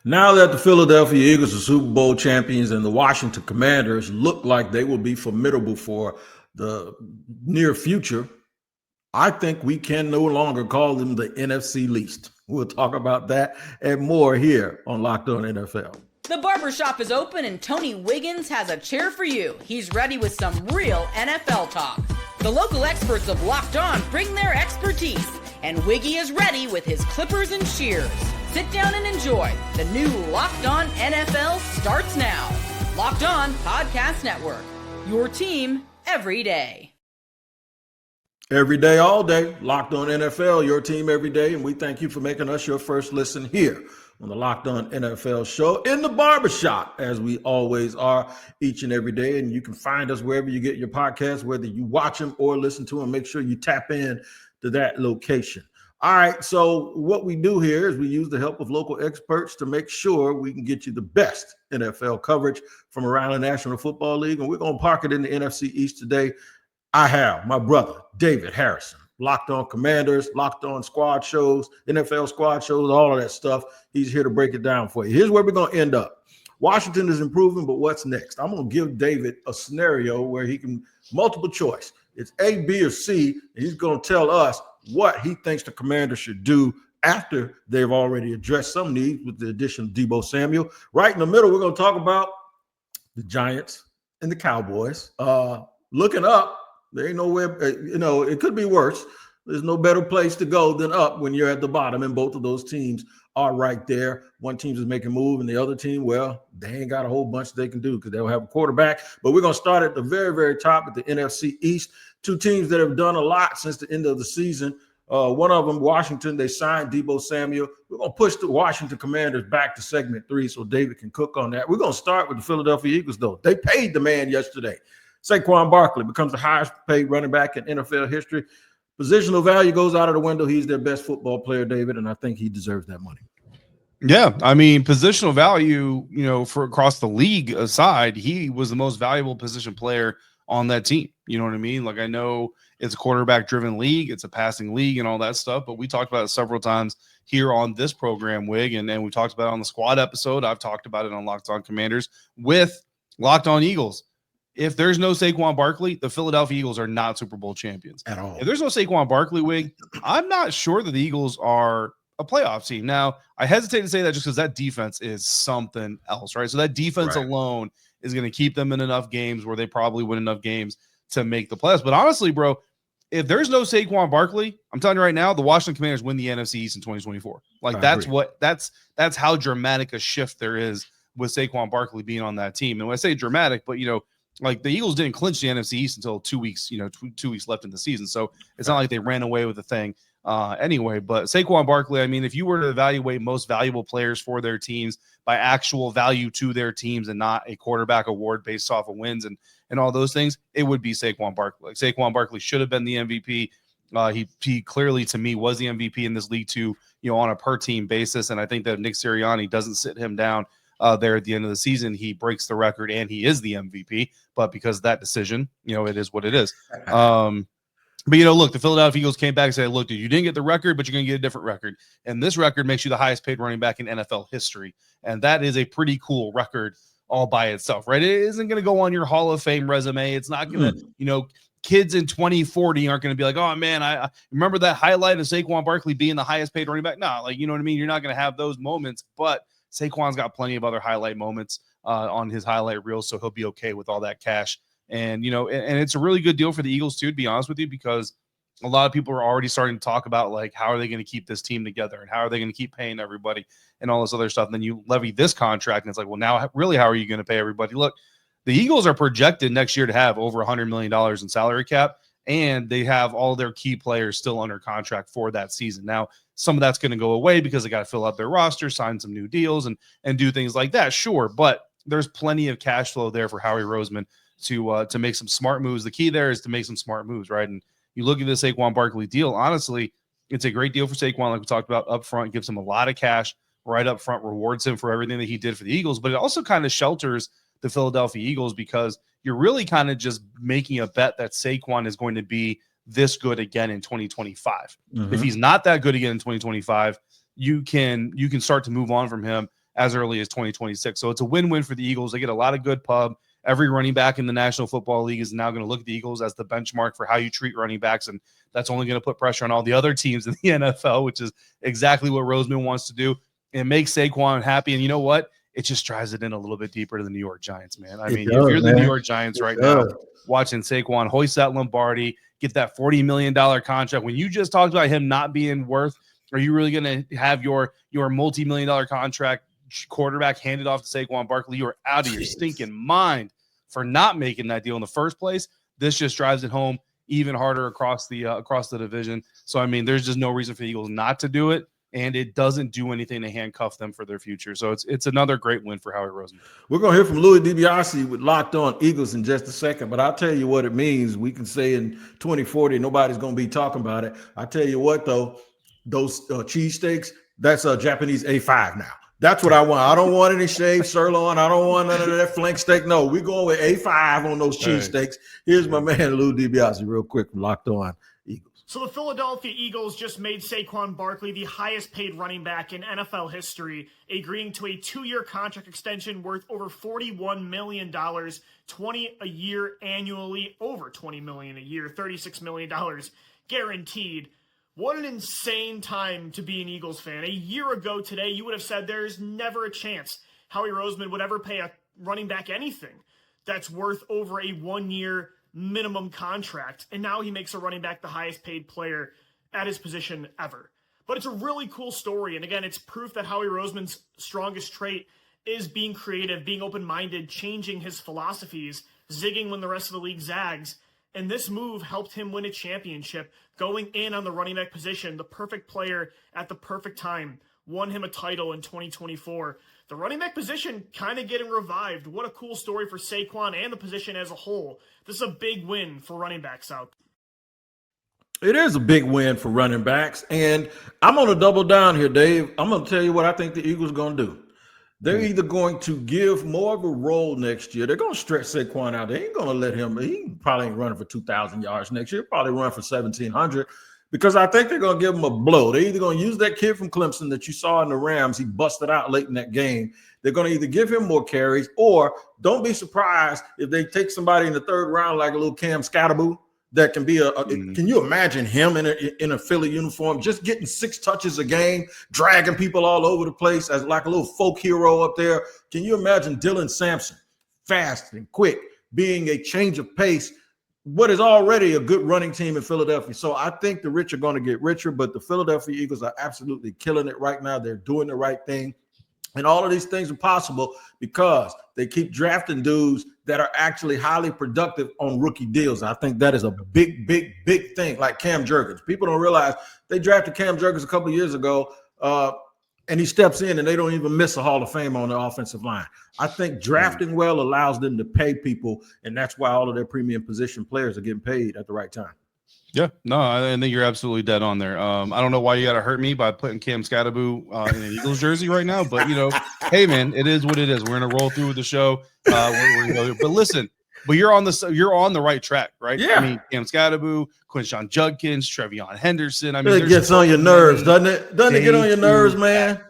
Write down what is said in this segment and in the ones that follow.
Now that the Philadelphia Eagles are Super Bowl champions and the Washington Commanders look like they will be formidable for the near future, I think we can no longer call them the NFC least. We'll talk about that and more here on Locked On NFL. The barbershop is open and Tony Wiggins has a chair for you. He's ready with some real NFL talk. The local experts of Locked On bring their expertise, and Wiggy is ready with his clippers and shears. Sit down and enjoy. The new Locked On NFL starts now. Locked On Podcast Network. Your team every day. Every day, all day. Locked On NFL, your team every day. And we thank you for making us your first listen here on the Locked On NFL show in the barbershop, as we always are each and every day. And you can find us wherever you get your podcasts, whether you watch them or listen to them. Make sure you tap in to that location. All right, so what we do here is we use the help of local experts to make sure we can get you the best NFL coverage from around the National Football League, and we're going to park it in the NFC East today. I have my brother, David Harrison, Locked On Commanders, Locked On Squad Shows, NFL Squad Shows, all of that stuff. He's here to break it down for you. Here's where we're going to end up. Washington is improving, but what's next? I'm going to give David a scenario where he can multiple choice. It's A, B, or C, and he's going to tell us what he thinks the Commanders should do after they've already addressed some needs with the addition of Deebo Samuel. Right in the middle, we're going to talk about the Giants and the Cowboys. Looking up, there ain't nowhere, it could be worse. There's no better place to go than up when you're at the bottom, and both of those teams are right there. One team is making a move, and the other team, well, they ain't got a whole bunch they can do because they'll have a quarterback. But we're going to start at the very, very top at the NFC East. Two teams that have done a lot since the end of the season. One of them, Washington, they signed Deebo Samuel. We're going to push the Washington Commanders back to segment 3 so David can cook on that. We're going to start with the Philadelphia Eagles, though. They paid the man yesterday. Saquon Barkley becomes the highest paid running back in NFL history. Positional value goes out of the window. He's their best football player, David, and I think he deserves that money. Yeah, I mean, positional value, for across the league aside, he was the most valuable position player on that team. You know what I mean? Like, I know it's a quarterback-driven league, it's a passing league and all that stuff, but we talked about it several times here on this program, Wig, and we talked about it on the squad episode. I've talked about it on Locked On Commanders with Locked On Eagles. If there's no Saquon Barkley, the Philadelphia Eagles are not Super Bowl champions. At all. If there's no Saquon Barkley, Wig, I'm not sure that the Eagles are a playoff team. Now, I hesitate to say that just because that defense is something else, right? So that defense alone is going to keep them in enough games where they probably win enough games to make the playoffs. But honestly, bro, if there's no Saquon Barkley, I'm telling you right now, the Washington Commanders win the NFC East in 2024. Like, that's how dramatic a shift there is with Saquon Barkley being on that team. And when I say dramatic, but like the Eagles didn't clinch the NFC East until 2 weeks, 2 weeks left in the season. So it's not like they ran away with the thing anyway. But Saquon Barkley, I mean, if you were to evaluate most valuable players for their teams by actual value to their teams and not a quarterback award based off of wins and all those things, it would be Saquon Barkley. Like, Saquon Barkley should have been the MVP. He clearly, to me, was the MVP in this league too, on a per team basis. And I think that if Nick Sirianni doesn't sit him down there at the end of the season, he breaks the record and he is the MVP. But because of that decision, it is what it is. But, look, the Philadelphia Eagles came back and said, look, dude, you didn't get the record, but you're going to get a different record. And this record makes you the highest paid running back in NFL history. And that is a pretty cool record all by itself, right? It isn't going to go on your Hall of Fame resume. It's not going to, kids in 2040 aren't going to be like, oh, man, I remember that highlight of Saquon Barkley being the highest paid running back. No, like, you know what I mean? You're not going to have those moments, but Saquon's got plenty of other highlight moments on his highlight reel, so he'll be okay with all that cash. And, and it's a really good deal for the Eagles, too, to be honest with you, because a lot of people are already starting to talk about, like, how are they going to keep this team together and how are they going to keep paying everybody and all this other stuff. And then you levy this contract, and it's like, well, now really, how are you going to pay everybody? Look, the Eagles are projected next year to have over $100 million in salary cap, and they have all their key players still under contract for that season. Now, some of that's going to go away because they got to fill out their roster, sign some new deals, and do things like that. Sure, but there's plenty of cash flow there for Howie Roseman to make some smart moves. The key there is to make some smart moves, right? And you look at the Saquon Barkley deal. Honestly, it's a great deal for Saquon, like we talked about up front. Gives him a lot of cash right up front, rewards him for everything that he did for the Eagles, but it also kind of shelters the Philadelphia Eagles because you're really kind of just making a bet that Saquon is going to be this good again in 2025. If he's not that good again in 2025, you can start to move on from him as early as 2026. So it's a win-win for the Eagles. They get a lot of good pub. Every running back in the National Football League is now going to look at the Eagles as the benchmark for how you treat running backs, and that's only going to put pressure on all the other teams in the NFL, which is exactly what Roseman wants to do. It makes Saquon happy, and you know what? It just drives it in a little bit deeper to the New York Giants, man. I mean, if you're the New York Giants right now, watching Saquon hoist that Lombardi, get that $40 million contract, when you just talked about him not being worth, are you really going to have your multi-million-dollar contract quarterback handed off to Saquon Barkley? You are out of your stinking mind for not making that deal in the first place. This just drives it home even harder across the division. So, I mean, there's just no reason for the Eagles not to do it, and it doesn't do anything to handcuff them for their future. So it's another great win for Howie Roseman. We're going to hear from Louis Dibiase with Locked On Eagles in just a second, but I'll tell you what it means. We can say in 2040, nobody's going to be talking about it. I tell you what, though, those cheesesteaks, that's a Japanese A5 now. That's what I want. I don't want any shaved sirloin. I don't want none of that flank steak. No, we're going with A5 on those cheesesteaks. Here's my man, Lou Dibiase, real quick from Locked On Eagles. So the Philadelphia Eagles just made Saquon Barkley the highest paid running back in NFL history, agreeing to a 2-year contract extension worth over $41 million, $20 a year annually, over $20 million a year, $36 million guaranteed. What an insane time to be an Eagles fan. A year ago today, you would have said there's never a chance Howie Roseman would ever pay a running back anything that's worth over a 1-year minimum contract. And now he makes a running back the highest paid player at his position ever. But it's a really cool story. And again, it's proof that Howie Roseman's strongest trait is being creative, being open-minded, changing his philosophies, zigging when the rest of the league zags. And this move helped him win a championship, going in on the running back position, the perfect player at the perfect time, won him a title in 2024. The running back position kind of getting revived. What a cool story for Saquon and the position as a whole. This is a big win for running backs out there. It is a big win for running backs, and I'm going to double down here, Dave. I'm going to tell you what I think the Eagles are going to do. They're either going to give more of a role next year. They're going to stretch Saquon out. They ain't going to let him. He probably ain't running for 2,000 yards next year. Probably run for 1,700 because I think they're going to give him a blow. They're either going to use that kid from Clemson that you saw in the Rams. He busted out late in that game. They're going to either give him more carries, or don't be surprised if they take somebody in the third round like a little Cam Scatterboo. That can be can you imagine him in a Philly uniform, just getting 6 touches a game, dragging people all over the place as like a little folk hero up there? Can you imagine Dylan Sampson, fast and quick, being a change of pace, what is already a good running team in Philadelphia? So I think the rich are going to get richer, but the Philadelphia Eagles are absolutely killing it right now. They're doing the right thing. And all of these things are possible because they keep drafting dudes that are actually highly productive on rookie deals. I think that is a big, big, big thing, like Cam Jurgens. People don't realize they drafted Cam Jurgens a couple of years ago, and he steps in and they don't even miss a Hall of Fame on the offensive line. I think drafting well allows them to pay people, and that's why all of their premium position players are getting paid at the right time. Yeah, no, I think you're absolutely dead on there. I don't know why you got to hurt me by putting Cam Scatterboo in an Eagles jersey right now, but hey man, it is what it is. We're gonna roll through with the show. But listen, you're on the right track, right? Yeah. I mean, Cam Scatterboo, Quinshon Judkins, Trevion Henderson. I mean, it gets on your nerves, doesn't it? Doesn't it get on your nerves, man?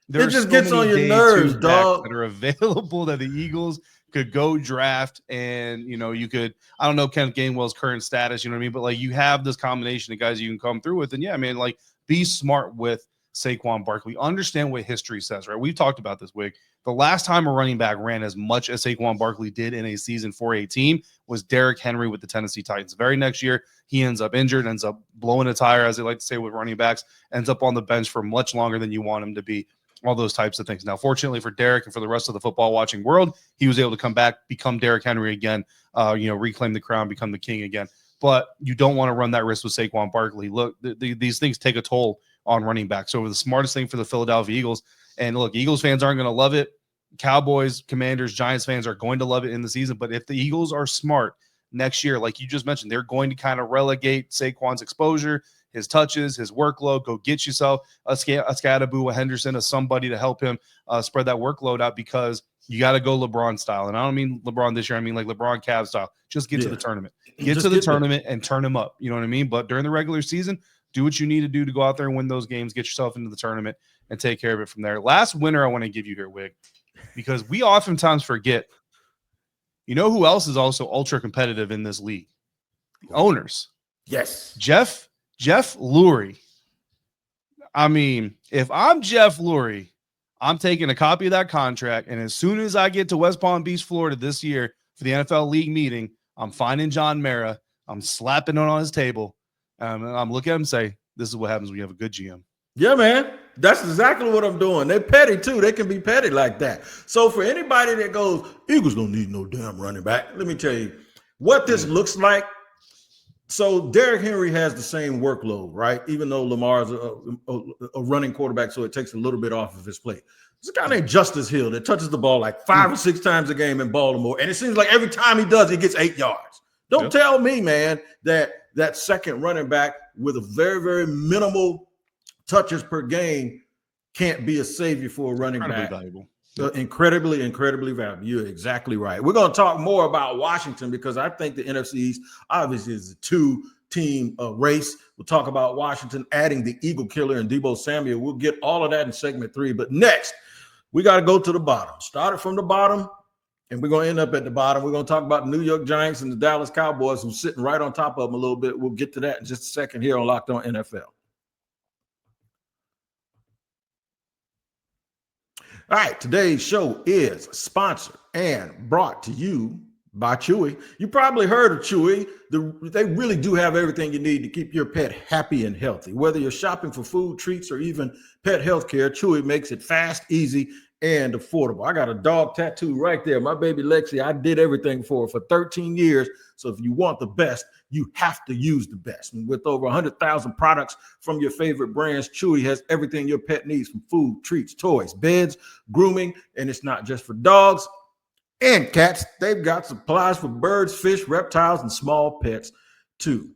It just gets on your nerves, dog. That are available that the Eagles could go draft, and you could, I don't know Kenneth Gainwell's current status, you know what I mean, but like you have this combination of guys you can come through with, and yeah, man, like be smart with Saquon Barkley. Understand what history says, right? We've talked about this, Wig. The last time a running back ran as much as Saquon Barkley did in a season for a team was Derrick Henry with the Tennessee Titans. The very next year, he ends up injured, ends up blowing a tire, as they like to say with running backs, ends up on the bench for much longer than you want him to be. All those types of things. Now, fortunately for Derrick and for the rest of the football watching world, he was able to come back, become Derrick Henry again, reclaim the crown, become the king again. But you don't want to run that risk with Saquon Barkley. Look, these things take a toll on running backs. So the smartest thing for the Philadelphia Eagles, and look, Eagles fans aren't going to love it. Cowboys, Commanders, Giants fans are going to love it in the season. But if the Eagles are smart next year, like you just mentioned, they're going to kind of relegate Saquon's exposure, his touches, his workload. Go get yourself a Scatterboo, a Henderson, a somebody to help him spread that workload out, because you got to go LeBron style. And I don't mean LeBron this year. I mean like LeBron Cavs style. Just get to the tournament. Get to the tournament and turn him up. You know what I mean? But during the regular season, do what you need to do to go out there and win those games. Get yourself into the tournament and take care of it from there. Last winner I want to give you here, Wig, because we oftentimes forget, you know who else is also ultra competitive in this league? The owners. Yes. Jeff Lurie. I mean, if I'm Jeff Lurie, I'm taking a copy of that contract, and as soon as I get to West Palm Beach, Florida this year for the NFL league meeting, I'm finding John Mara. I'm slapping it on his table. I'm looking at him and say, this is what happens when you have a good GM. Yeah, man. That's exactly what I'm doing. They're petty, too. They can be petty like that. So for anybody that goes, Eagles don't need no damn running back, let me tell you what this looks like. So Derrick Henry has the same workload, right? Even though Lamar's a running quarterback, so it takes a little bit off of his plate. There's a guy named Justice Hill that touches the ball like 5 or 6 times a game in Baltimore, and it seems like every time he does, he gets 8 yards. Don't tell me, man, that second running back with a very, very minimal touches per game can't be a savior for a running back. Valuable. Incredibly valuable. You're exactly right. We're going to talk more about Washington because I think the NFC East obviously is a 2-team race. We'll talk about Washington adding the Eagle Killer and Deebo Samuel. We'll get all of that in segment 3. But next, we got to go to the bottom. Started from the bottom, and we're going to end up at the bottom. We're going to talk about the New York Giants and the Dallas Cowboys, who's sitting right on top of them a little bit. We'll get to that in just a second here on Locked On NFL. All right, today's show is sponsored and brought to you by Chewy. You probably heard of Chewy. They really do have everything you need to keep your pet happy and healthy. Whether you're shopping for food, treats, or even pet health care, Chewy makes it fast, easy, and affordable. I got a dog tattoo right there. My baby Lexi, I did everything for her for 13 years. So if you want the best, you have to use the best. And with over 100,000 products from your favorite brands, Chewy has everything your pet needs, from food, treats, toys, beds, grooming, and it's not just for dogs and cats. They've got supplies for birds, fish, reptiles, and small pets too.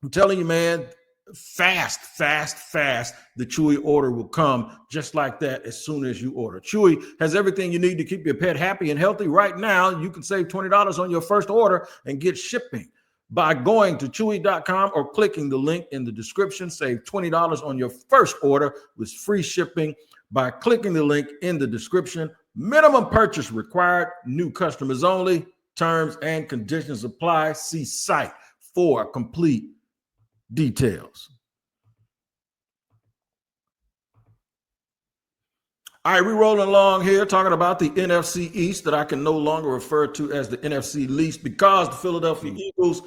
I'm telling you, man, fast, the Chewy order will come just like that as soon as you order. Chewy has everything you need to keep your pet happy and healthy. Right now, you can save $20 on your first order and get shipping by going to chewy.com or clicking the link in the description. Save $20 on your first order with free shipping by clicking the link in the description. Minimum purchase required. New customers only. Terms and conditions apply. See site for complete details. All right, we're rolling along here talking about the NFC East that I can no longer refer to as the NFC least because the Philadelphia Eagles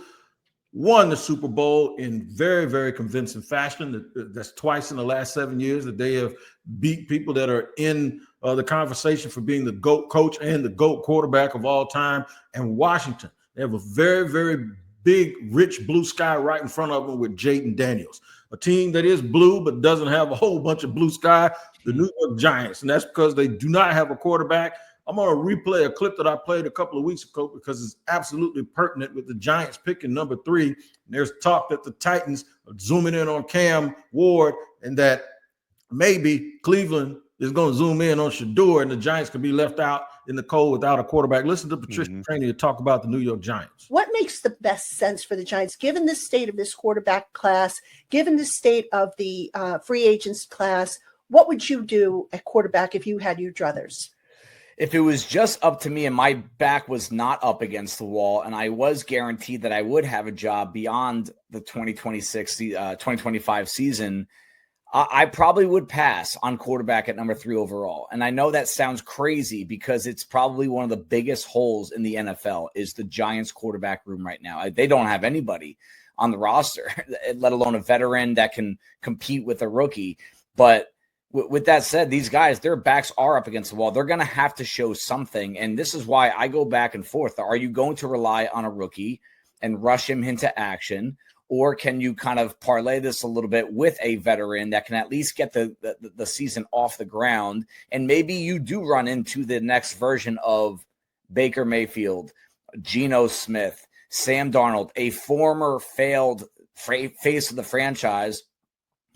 won the Super Bowl in very, very convincing fashion. That's twice in the last 7 years that they have beat people that are in the conversation for being the GOAT coach and the GOAT quarterback of all time. And Washington, they have a very, very big, rich blue sky right in front of them with Jaden Daniels, a team that is blue but doesn't have a whole bunch of blue sky, the New York Giants. And that's because they do not have a quarterback. I'm going to replay a clip that I played a couple of weeks ago because it's absolutely pertinent with the Giants picking number 3. And there's talk that the Titans are zooming in on Cam Ward and that maybe Cleveland is going to zoom in on Shador and the Giants could be left out in the cold without a quarterback. Listen to Patricia Traina talk about the New York Giants. What makes the best sense for the Giants, given the state of this quarterback class, given the state of the free agents class? What would you do at quarterback if you had your druthers? If it was just up to me and my back was not up against the wall and I was guaranteed that I would have a job beyond the 2025 season, I probably would pass on quarterback at number 3 overall. And I know that sounds crazy because it's probably one of the biggest holes in the NFL is the Giants quarterback room right now. They don't have anybody on the roster, let alone a veteran that can compete with a rookie. But with that said, these guys, their backs are up against the wall. They're going to have to show something. And this is why I go back and forth. Are you going to rely on a rookie and rush him into action? Or can you kind of parlay this a little bit with a veteran that can at least get the season off the ground? And maybe you do run into the next version of Baker Mayfield, Geno Smith, Sam Darnold, a former failed face of the franchise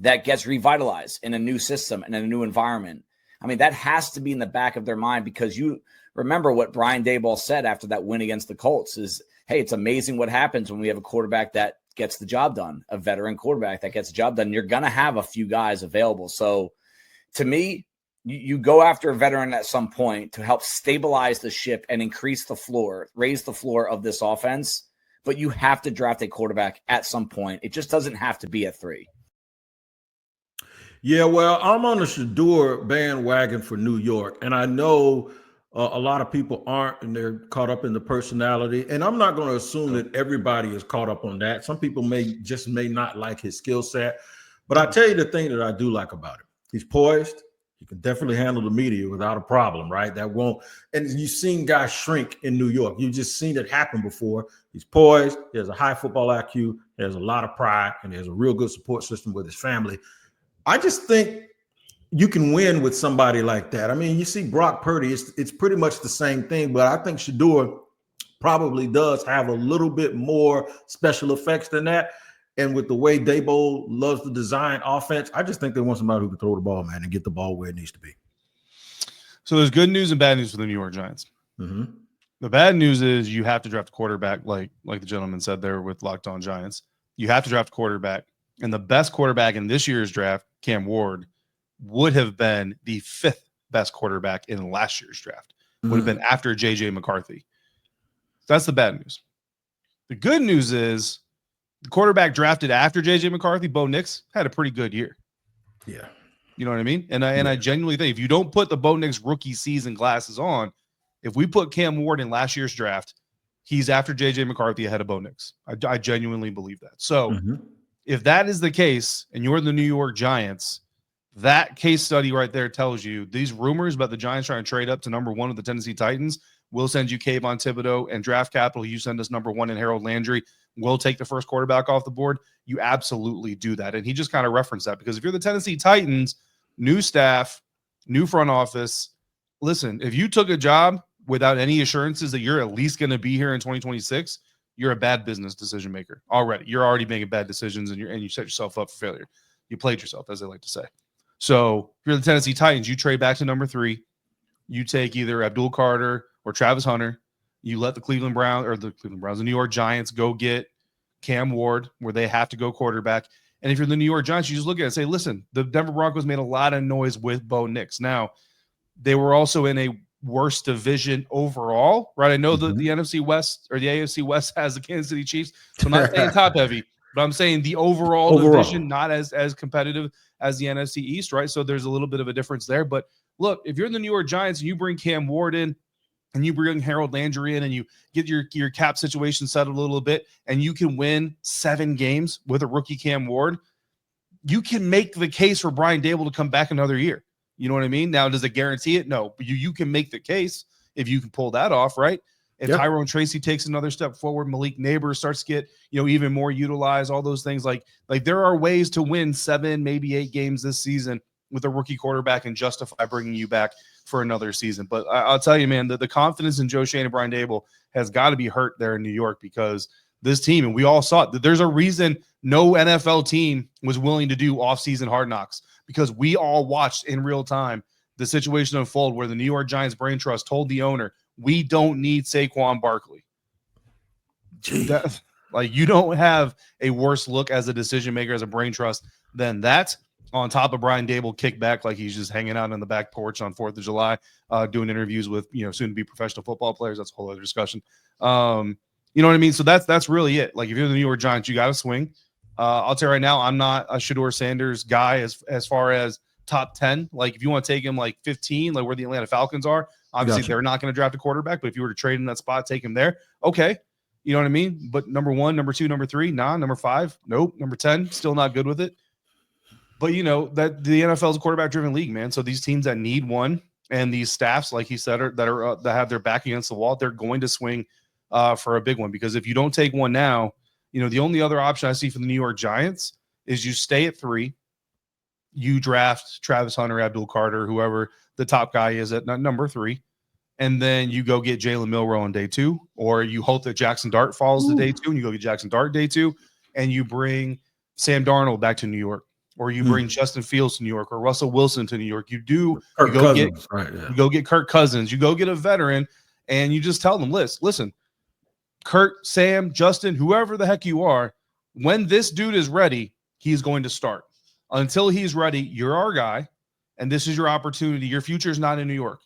that gets revitalized in a new system and in a new environment. I mean, that has to be in the back of their mind because you remember what Brian Daboll said after that win against the Colts is, hey, it's amazing what happens when we have a quarterback that gets the job done, a veteran quarterback that gets the job done. You're going to have a few guys available. So to me, you go after a veteran at some point to help stabilize the ship and increase the floor, raise the floor of this offense. But you have to draft a quarterback at some point. It just doesn't have to be at 3. Yeah, well, I'm on the Shador bandwagon for New York, and I know a lot of people aren't, and they're caught up in the personality. And I'm not going to assume that everybody is caught up on that. Some people may not like his skill set. But I tell you the thing that I do like about him. He's poised. He can definitely handle the media without a problem, right? That won't. And you've seen guys shrink in New York. You've just seen it happen before. He's poised. He has a high football IQ. He has a lot of pride, and he has a real good support system with his family. I just think you can win with somebody like that. I mean, you see Brock Purdy, it's pretty much the same thing, but I think Shador probably does have a little bit more special effects than that. And with the way Daboll loves to design offense, I just think they want somebody who can throw the ball, man, and get the ball where it needs to be. So there's good news and bad news for the New York Giants. Mm-hmm. The bad news is you have to draft a quarterback, like the gentleman said there with Locked On Giants. You have to draft a quarterback. And the best quarterback in this year's draft, Cam Ward, would have been the 5th best quarterback in last year's draft. Would have been after J.J. McCarthy. That's the bad news. The good news is the quarterback drafted after J.J. McCarthy, Bo Nix, had a pretty good year. Yeah. You know what I mean? And I genuinely think if you don't put the Bo Nix rookie season glasses on, if we put Cam Ward in last year's draft, he's after J.J. McCarthy ahead of Bo Nix. I genuinely believe that. So if that is the case and you're the New York Giants, that case study right there tells you these rumors about the Giants trying to trade up to number 1 with the Tennessee Titans. We'll send you Kayvon Thibodeau and draft capital. You send us number 1 in Harold Landry. We'll take the first quarterback off the board. You absolutely do that. And he just kind of referenced that because if you're the Tennessee Titans, new staff, new front office, listen, if you took a job without any assurances that you're at least going to be here in 2026, you're a bad business decision maker already. You're already making bad decisions and you set yourself up for failure. You played yourself, as they like to say. So if you're the Tennessee Titans, you trade back to number 3. You take either Abdul Carter or Travis Hunter. You let the the New York Giants go get Cam Ward, where they have to go quarterback. And if you're the New York Giants, you just look at it and say, listen, the Denver Broncos made a lot of noise with Bo Nix. Now, they were also in a worse division overall, right? I know that the NFC West or the AFC West has the Kansas City Chiefs, so I'm not saying top heavy, but I'm saying the overall division not as competitive as the NFC East, right? So there's a little bit of a difference there. But look, if you're the New York Giants and you bring Cam Ward in and you bring Harold Landry in and you get your cap situation settled a little bit and you can win 7 games with a rookie Cam Ward, you can make the case for Brian Daboll to come back another year. You know what I mean? Now, does it guarantee it? No, but you can make the case if you can pull that off, right? If Tyrone Tracy takes another step forward, Malik Neighbors starts to get, even more utilized, all those things, like there are ways to win 7, maybe 8 games this season with a rookie quarterback and justify bringing you back for another season. But I'll tell you, man, the confidence in Joe Schoen and Brian Daboll has got to be hurt there in New York because this team, and we all saw it, that there's a reason no NFL team was willing to do offseason hard knocks because we all watched in real time the situation unfold where the New York Giants brain trust told the owner, we don't need Saquon Barkley. You don't have a worse look as a decision maker, as a brain trust than that. On top of Brian Daboll kick back like he's just hanging out on the back porch on 4th of July, doing interviews with soon to be professional football players. That's a whole other discussion. You know what I mean? So that's really it. Like if you're the New York Giants, you got to swing. I'll tell you right now, I'm not a Shador Sanders guy as far as top 10. Like if you want to take him like 15, like where the Atlanta Falcons are, obviously they're not going to draft a quarterback. But if you were to trade in that spot, take him there. Okay. You know what I mean? But number 1, number 2, number 3, nah. Number 5, nope. Number 10, still not good with it. But that the NFL is a quarterback-driven league, man. So these teams that need one and these staffs, like he said, that have their back against the wall, they're going to swing for a big one. Because if you don't take one now, the only other option I see for the New York Giants is you stay at 3, you draft Travis Hunter, Abdul Carter, whoever the top guy is at number 3, and then you go get Jalen Milroe on day 2, or you hope that Jackson Dart falls to day 2, and you go get Jackson Dart day 2, and you bring Sam Darnold back to New York. Or you bring Justin Fields to New York or Russell Wilson to New York. You go get Kirk Cousins. You go get a veteran, and you just tell them, listen, Kurt, Sam, Justin, whoever the heck you are, when this dude is ready, he's going to start. Until he's ready, you're our guy. And this is your opportunity. Your future is not in New York,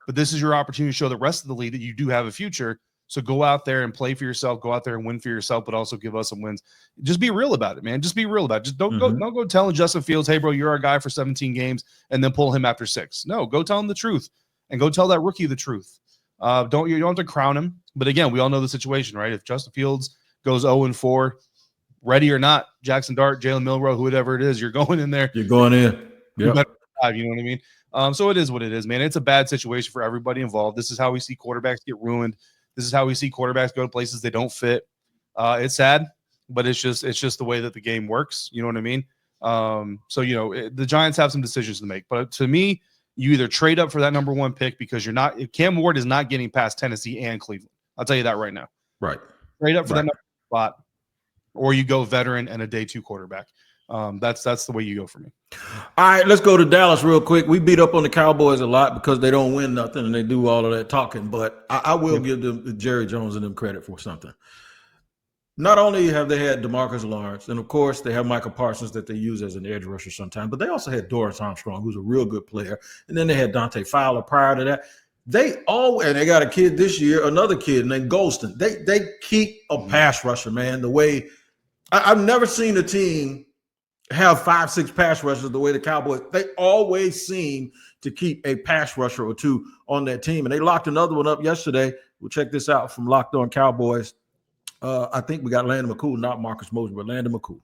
but this is your opportunity to show the rest of the league that you do have a future. So go out there and play for yourself. Go out there and win for yourself, but also give us some wins. Just be real about it, man. Just be real about it. Just don't go telling Justin Fields, hey, bro, you're our guy for 17 games, and then pull him after 6. No, go tell him the truth, and go tell that rookie the truth. You don't have to crown him. But again, we all know the situation, right? If Justin Fields goes 0-4, ready or not, Jackson Dart, Jalen Milroe, whoever it is, you're going in there. You're going in. Yep. You know what I mean? So it is what it is, man. It's a bad situation for everybody involved. This is how we see quarterbacks get ruined. This is how we see quarterbacks go to places they don't fit. It's sad, but it's just the way that the game works. You know what I mean? The Giants have some decisions to make. But to me, you either trade up for that number 1 pick because Cam Ward is not getting past Tennessee and Cleveland. I'll tell you that right now. Right. Trade up for that number 1 spot, or you go veteran and a day 2 quarterback. That's the way you go for me. All right, let's go to Dallas real quick. We beat up on the Cowboys a lot because they don't win nothing and they do all of that talking. But I will give them Jerry Jones and them credit for something. Not only have they had DeMarcus Lawrence, and of course they have Michael Parsons that they use as an edge rusher sometimes, but they also had Dorrance Armstrong, who's a real good player, and then they had Dante Fowler prior to that. And they got a kid this year, another kid named Golston. They keep a pass rusher, man. The way I've never seen a team have 5-6 pass rushers the way the Cowboys, they always seem to keep a pass rusher or 2 on that team. And they locked another one up yesterday. We'll check this out from Locked On Cowboys. I think we got Landon McCool, not Marcus Mosby, but Landon McCool.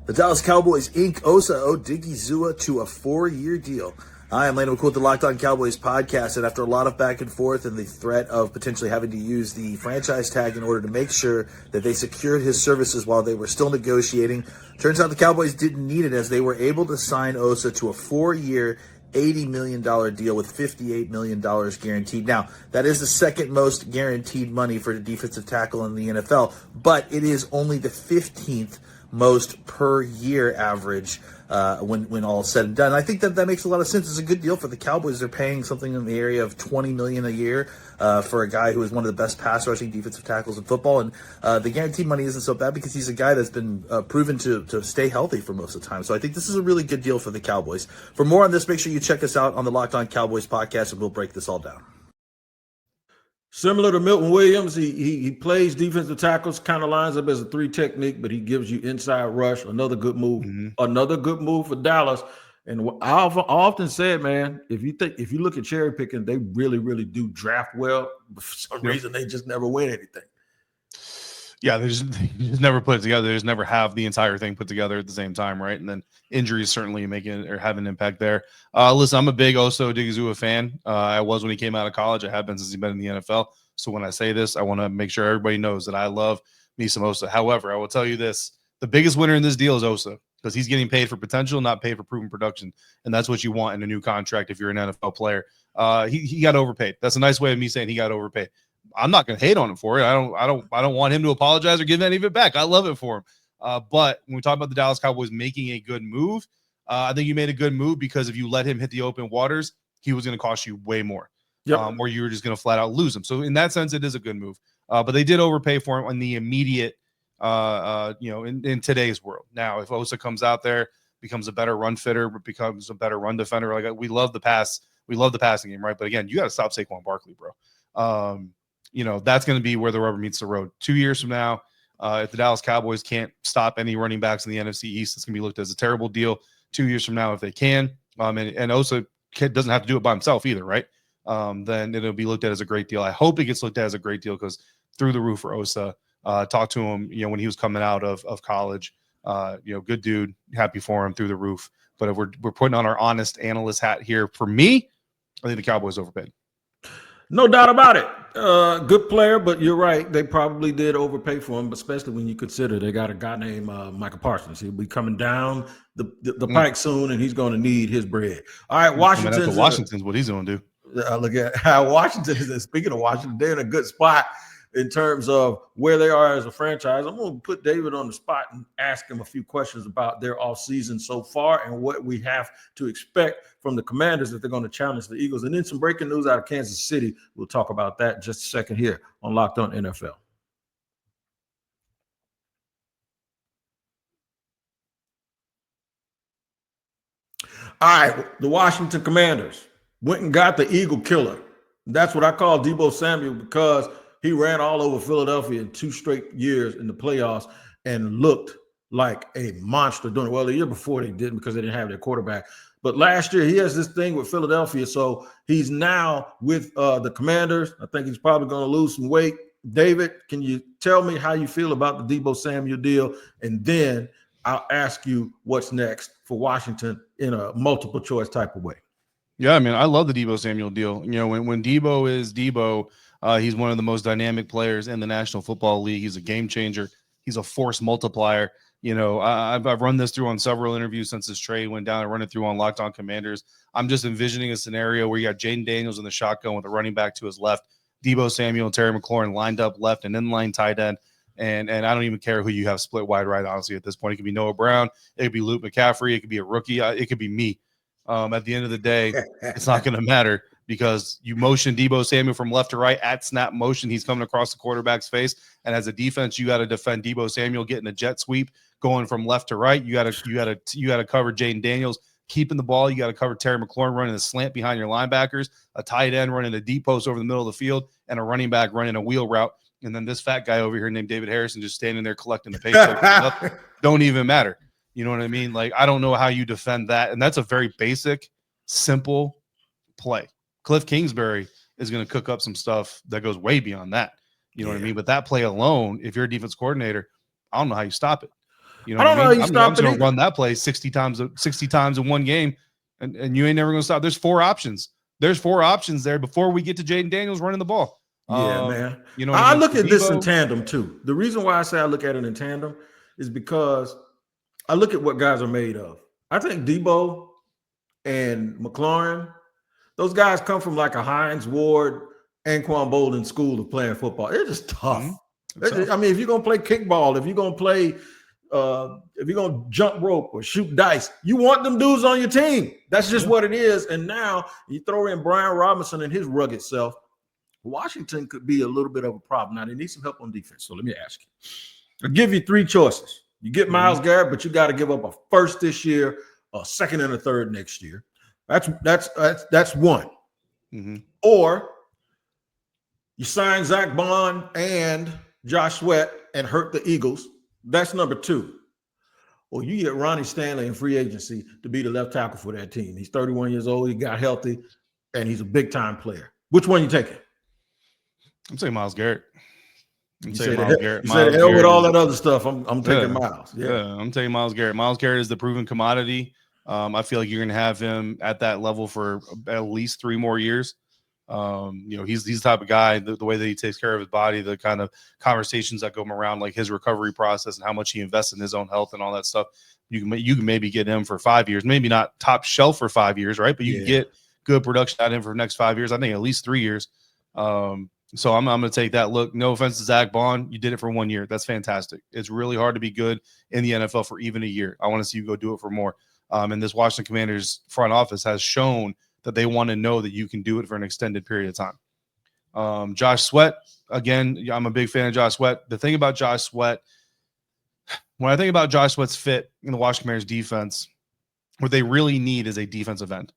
The Dallas Cowboys ink Osa Odighizuwa to a 4-year deal. Hi, I'm Landon McCool with the Locked On Cowboys podcast, and after a lot of back and forth and the threat of potentially having to use the franchise tag in order to make sure that they secured his services while they were still negotiating, turns out the Cowboys didn't need it as they were able to sign Osa to a 4-year, $80 million deal with $58 million guaranteed. Now, that is the second most guaranteed money for a defensive tackle in the NFL, but it is only the 15th most per year average when all is said and done. I think that makes a lot of sense. It's a good deal for the Cowboys. They're paying something in the area of $20 million a year for a guy who is one of the best pass rushing defensive tackles in football. And the guaranteed money isn't so bad because he's a guy that's been proven to stay healthy for most of the time. So I think this is a really good deal for the Cowboys. For more on this, make sure you check us out on the Locked On Cowboys podcast, and we'll break this all down. Similar to Milton Williams, he plays defensive tackles, kind of lines up as a 3 technique, but he gives you inside rush. Another good move. Another good move for Dallas. And I've often said, man, if you look at cherry picking, they really, really do draft well. But for some reason, they just never win anything. Yeah, they just never put it together. They just never have the entire thing put together at the same time, right? And then injuries certainly making or have an impact there. Listen, I'm a big Osa Odighizuwa fan. I was when he came out of college. I have been since he's been in the NFL. So when I say this, I want to make sure everybody knows that I love me some Osa. However, I will tell you this. The biggest winner in this deal is Osa because he's getting paid for potential, not paid for proven production. And that's what you want in a new contract if you're an NFL player. He got overpaid. That's a nice way of me saying he got overpaid. I'm not going to hate on him for it. I don't want him to apologize or give any of it back. I love it for him. But when we talk about the Dallas Cowboys making a good move, I think you made a good move because if you let him hit the open waters, he was going to cost you way more. Or you were just going to flat out lose him. So in that sense, it is a good move. But they did overpay for him on the immediate, in today's world. Now, if Osa comes out there, becomes a better run fitter, becomes a better run defender, like we love the pass. We love the passing game, right? But again, you got to stop Saquon Barkley, bro. That's going to be where the rubber meets the road. 2 years from now, if the Dallas Cowboys can't stop any running backs in the NFC East, it's going to be looked as a terrible deal. 2 years from now, if they can, and Osa doesn't have to do it by himself either, right? Then it'll be looked at as a great deal. I hope it gets looked at as a great deal because through the roof for Osa. Talked to him, when he was coming out of college. Good dude, happy for him through the roof. But if we're putting on our honest analyst hat here, for me, I think the Cowboys overpaid. No doubt about it. Good player, but you're right. They probably did overpay for him, but especially when you consider they got a guy named Michael Parsons. He'll be coming down the pike soon, and he's going to need his bread. All right, Washington's what he's going to do. Look at how Washington is. Speaking of Washington, they're in a good spot in terms of where they are as a franchise. I'm going to put David on the spot and ask him a few questions about their offseason so far and what we have to expect from the Commanders if they're going to challenge the Eagles. And then some breaking news out of Kansas City. We'll talk about that in just a second here on Locked On NFL. All right, the Washington Commanders went and got the Eagle killer. That's what I call Deebo Samuel because he ran all over Philadelphia in 2 straight years in the playoffs and looked like a monster doing it. Well, the year before they didn't because they didn't have their quarterback. But last year, he has this thing with Philadelphia. So he's now with the Commanders. I think he's probably going to lose some weight. David, can you tell me how you feel about the Deebo Samuel deal? And then I'll ask you what's next for Washington in a multiple choice type of way. Yeah, I mean, I love the Deebo Samuel deal. You know, when Deebo is Deebo, he's one of the most dynamic players in the National Football League. He's a game changer. He's a force multiplier. You know, I've run this through on several interviews since this trade went down. I run it through on Locked On Commanders. I'm just envisioning a scenario where you got Jaden Daniels in the shotgun with a running back to his left, Deebo Samuel and Terry McLaurin lined up left and inline tight end. And I don't even care who you have split wide right, honestly, at this point. It could be Noah Brown. It could be Luke McCaffrey. It could be a rookie. It could be me. At the end of the day, it's not going to matter because you motion Deebo Samuel from left to right at snap motion. He's coming across the quarterback's face. And as a defense, you got to defend Deebo Samuel getting a jet sweep going from left to right. You got to cover Jaden Daniels keeping the ball. You got to cover Terry McLaurin running a slant behind your linebackers, a tight end running a deep post over the middle of the field, and a running back running a wheel route. And then this fat guy over here named David Harrison just standing there collecting the paycheck. Don't even matter. You know what I mean? Like, I don't know how you defend that. And that's a very basic, simple play. Cliff Kingsbury is going to cook up some stuff that goes way beyond that. You know what I mean? But that play alone, if you're a defense coordinator, I don't know how you stop it. You know, I don't know how you stop it. I'm going to run that play 60 times in one game, and you ain't never going to stop. There's 4 options. There's 4 options there before we get to Jaden Daniels running the ball. Yeah, man. You know, I look at this in tandem too. The reason why I say I look at it in tandem is because I look at what guys are made of. I think Deebo and McLaurin, those guys come from like a Hines Ward, Anquan Bolden school of playing football. They're just tough. I mean, if you're gonna play kickball, if you're gonna play, if you're gonna jump rope or shoot dice, you want them dudes on your team. That's just what it is. And now you throw in Brian Robinson and his rugged self. Washington could be a little bit of a problem. Now they need some help on defense. So let me ask you. I'll give you 3 choices. You get Myles Garrett, but you got to give up a first this year, a second and a third next year. That's one. Or you sign Zach Bond and Josh Sweat and hurt the Eagles. That's number 2. Or you get Ronnie Stanley in free agency to be the left tackle for that team. He's 31 years old. He got healthy, and he's a big-time player. Which one you taking? I'm saying Myles Garrett. You said hell with all that other stuff. I'm taking Myles. Yeah, I'm taking Myles Garrett. Myles Garrett is the proven commodity. I feel like you're going to have him at that level for at least 3 more years. You know, he's the type of guy, the way that he takes care of his body, the kind of conversations that go around, like his recovery process and how much he invests in his own health and all that stuff. You can maybe get him for 5 years, maybe not top shelf for 5 years, right? But you can get good production out of him for the next 5 years. I think at least 3 years. So I'm going to take that look. No offense to Zach Bond. You did it for 1 year. That's fantastic. It's really hard to be good in the NFL for even a year. I want to see you go do it for more. And this Washington Commanders front office has shown that they want to know that you can do it for an extended period of time. Josh Sweat, again, I'm a big fan of Josh Sweat. The thing about Josh Sweat, when I think about Josh Sweat's fit in the Washington Commanders defense, what they really need is a defensive end.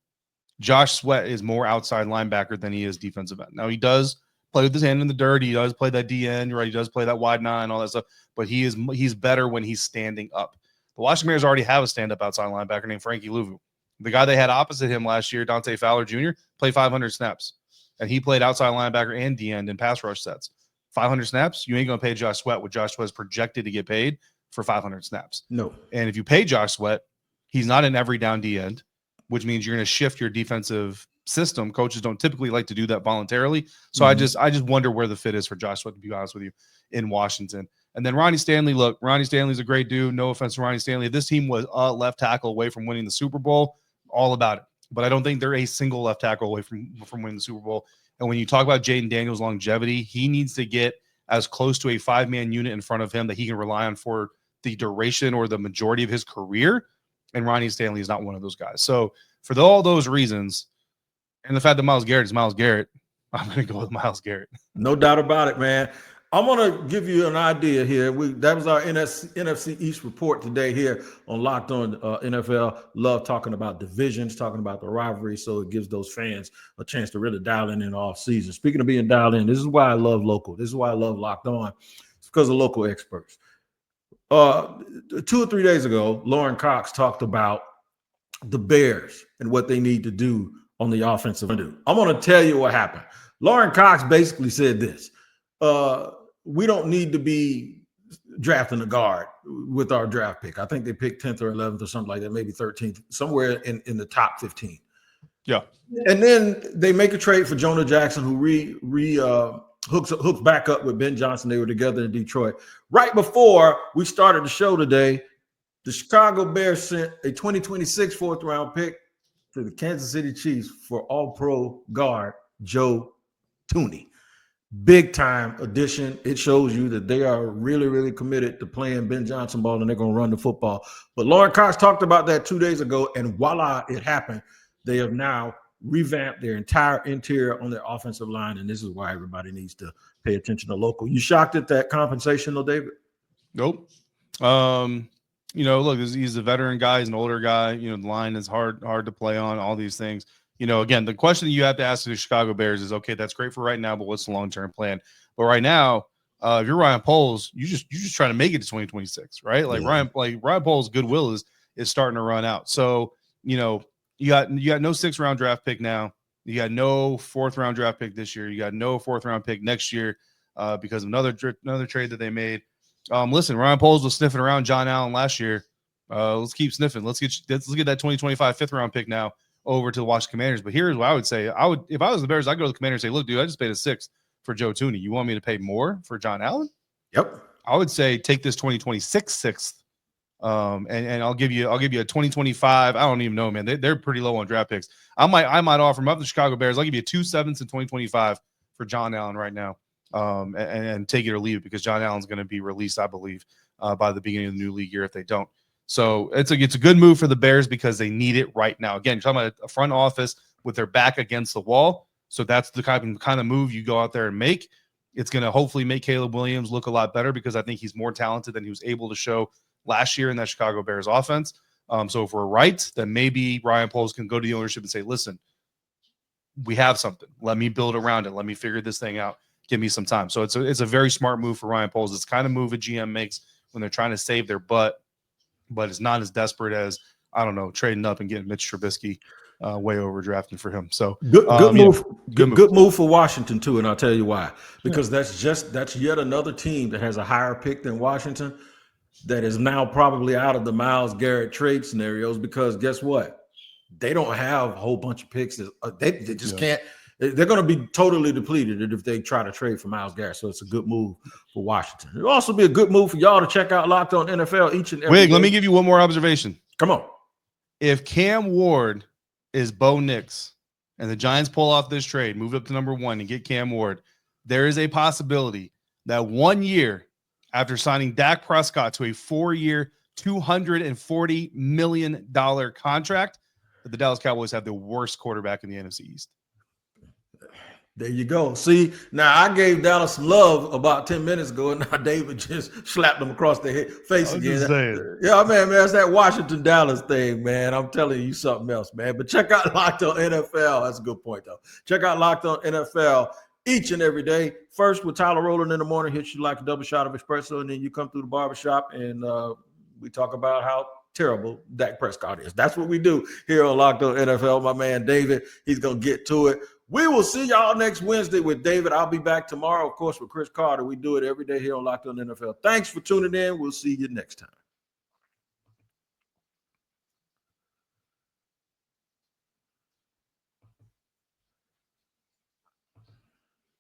Josh Sweat is more outside linebacker than he is defensive end. Now, he does play with his hand in the dirt. He does play that DN, right? He does play that wide 9, all that stuff. But he's better when he's standing up. The Washington Commanders already have a stand-up outside linebacker named Frankie Louvu. The guy they had opposite him last year, Dante Fowler Jr., played 500 snaps. And he played outside linebacker and D-end in pass rush sets. 500 snaps, you ain't going to pay Josh Sweat what Josh Sweat is projected to get paid for 500 snaps. No. And if you pay Josh Sweat, he's not an every down D-end, which means you're going to shift your defensive system. Coaches don't typically like to do that voluntarily. So I just wonder where the fit is for Josh Sweat, to be honest with you, in Washington. And then Ronnie Stanley, look, Ronnie Stanley's a great dude. No offense to Ronnie Stanley. If this team was a left tackle away from winning the Super Bowl, all about it. But I don't think they're a single left tackle away from winning the Super Bowl. And when you talk about Jaden Daniels' longevity, he needs to get as close to a 5-man unit in front of him that he can rely on for the duration or the majority of his career. And Ronnie Stanley is not one of those guys. So for all those reasons, and the fact that Myles Garrett is Myles Garrett, I'm going to go with Myles Garrett. No doubt about it, man. I'm going to give you an idea here. That was our NFC East report today here on Locked On NFL. Love talking about divisions, talking about the rivalry, so it gives those fans a chance to really dial in off season. Speaking of being dialed in, this is why I love local. This is why I love Locked On. It's because of local experts. 2 or 3 days ago, Lauren Cox talked about the Bears and what they need to do on the offensive end. I'm going to tell you what happened. Lauren Cox basically said this. We don't need to be drafting a guard with our draft pick. I think they picked 10th or 11th or something like that, maybe 13th, somewhere in the top 15. Yeah. And then they make a trade for Jonah Jackson, who hooks back up with Ben Johnson. They were together in Detroit. Right before we started the show today, the Chicago Bears sent a 2026 fourth-round pick to the Kansas City Chiefs for all-pro guard Joe Thuney. Big-time addition. It shows you that they are really, really committed to playing Ben Johnson ball, and they're going to run the football. But Lauren Cox talked about that 2 days ago, and voila, it happened. They have now revamped their entire interior on their offensive line, and this is why everybody needs to pay attention to local. You shocked at that compensation, though, David? Nope. Look, he's a veteran guy. He's an older guy. The line is hard to play on, all these things. Again, the question that you have to ask the Chicago Bears is, okay, that's great for right now, but what's the long-term plan? But right now, if you're Ryan Poles, you just trying to make it to 2026, right? Like Ryan Poles' goodwill is starting to run out. So, you got no 6th-round draft pick now. You got no 4th-round draft pick this year. You got no 4th-round pick next year because of another trade that they made. Listen, Ryan Poles was sniffing around John Allen last year. Let's keep sniffing. Let's get that 2025 5th-round pick now over to the Washington Commanders. But here's what I would say. If I was the Bears, I'd go to the Commanders and say, look, dude, I just paid a 6th for Joe Thuney. You want me to pay more for John Allen? Yep. I would say take this 2026 6th. And I'll give you a 2025. I don't even know, man. They're pretty low on draft picks. I might offer them up to the Chicago Bears. I'll give you 2 7ths in 2025 for John Allen right now. And take it or leave it because John Allen's going to be released, I believe, by the beginning of the new league year if they don't. So it's a good move for the Bears because they need it right now. Again, you're talking about a front office with their back against the wall. So that's the kind of move you go out there and make. It's going to hopefully make Caleb Williams look a lot better because I think he's more talented than he was able to show last year in that Chicago Bears offense. So if we're right, then maybe Ryan Poles can go to the ownership and say, listen, we have something. Let me build around it. Let me figure this thing out. Give me some time. So it's a very smart move for Ryan Poles. It's the kind of move a GM makes when they're trying to save their butt, but it's not as desperate as, I don't know, trading up and getting Mitch Trubisky way overdrafting for him. So good move. Good move for Washington too, and I'll tell you why. Because that's yet another team that has a higher pick than Washington that is now probably out of the Myles Garrett trade scenarios because guess what? They don't have a whole bunch of picks. They just can't. They're going to be totally depleted if they try to trade for Myles Garrett. So it's a good move for Washington. It'll also be a good move for y'all to check out Locked On NFL each and every day. Let me give you one more observation. Come on. If Cam Ward is Bo Nix and the Giants pull off this trade, move up to number 1 and get Cam Ward, there is a possibility that 1 year after signing Dak Prescott to a 4-year, $240 million contract, that the Dallas Cowboys have the worst quarterback in the NFC East. There you go. See, now I gave Dallas some love about 10 minutes ago, and now David just slapped him across the face again. Yeah, man, it's that Washington Dallas thing, man. I'm telling you something else, man. But check out Locked On NFL. That's a good point, though. Check out Locked On NFL each and every day. First with Tyler Rowland in the morning, hits you like a double shot of espresso, and then you come through the barbershop, and we talk about how terrible Dak Prescott is. That's what we do here on Locked On NFL. My man David, he's going to get to it. We will see y'all next Wednesday with David. I'll be back tomorrow, of course, with Chris Carter. We do it every day here on Locked On NFL. Thanks for tuning in. We'll see you next time.